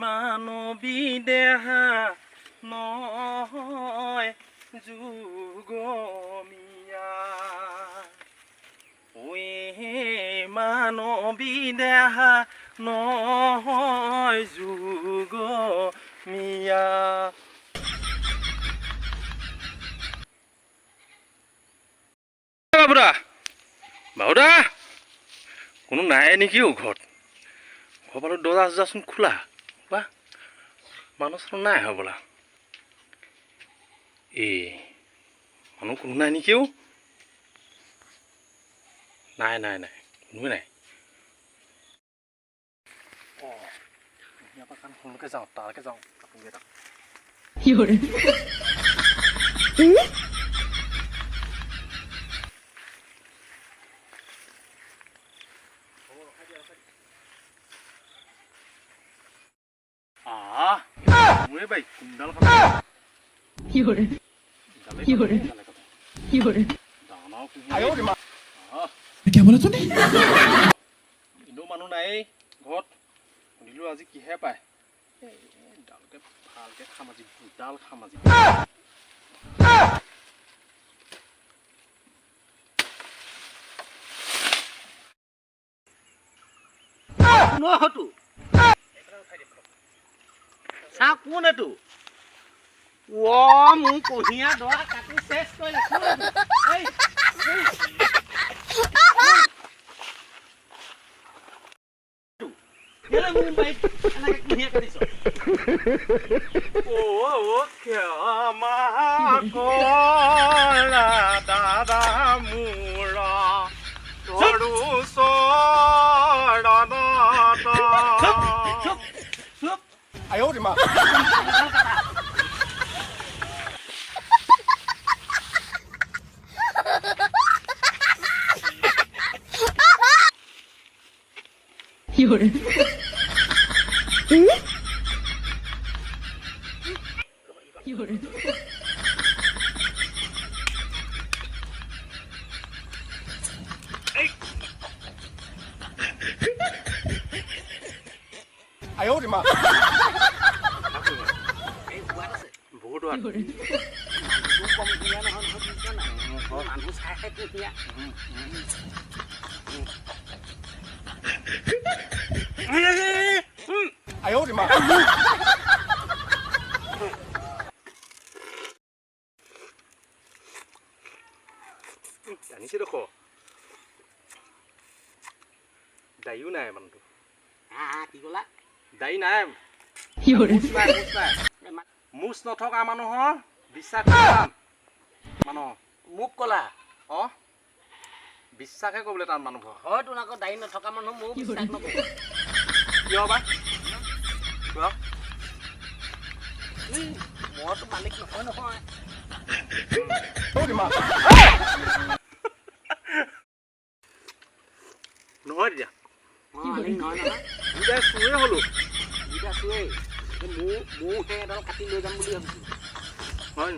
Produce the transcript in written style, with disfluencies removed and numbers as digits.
মানৱী দেহা নহয় যুগমীয়া ঐ মানৱী দেহা নহয় যুগমীয়া বাবুদা বাবুদা কোনো নাই নেকি ঘৰত ঘৰ পালো দৰ্জা চৰ্জাচোন খোলা বা মানুহ চানুহ নাই হ'বলা মানুহ কোনো নাই নেকি নাই নাই নাই কোনোৱে নাই ইয়াৰ পৰা সোনকালে যাওঁ তালৈকে যাওঁ কাপোৰ কেইটা মোৰে বাইক কোনডাল কথা মানুহ নাই ঘৰত শুনিলো আজি কিহে পায় ডালকে ভালকে খামাজি দুডাল খামাজি নহতো চা কোন এইটো মোৰ কঢ়িয়া দৰা কাটি চেচ কৰি দাদা মূৰা ধৰু哎呦我的妈！有人。有人。哎呦我的妈！哎呦我的妈！জানিছে দেখো দায়ীও নাই মানুহটো কি ক'লা দায়ী নাই মুচ নথকা মানুহৰ বিশ্বাস মানুহ মোক ক'লা বিশ্বাসে কৰিবলৈ টান মানুহ হয়তো আকৌ দায়ী নথকা মানুহ মোক বিশ্বাস নকৰোঁ কিয় বা মইতো মালিক নহয় নহয় নহয় তেতিয়া দুটাই চুৱে হ'লো দুটা চুৱে মোৰ এডাল কাটি লৈ যাম বুলি ভাবিছোঁ হয়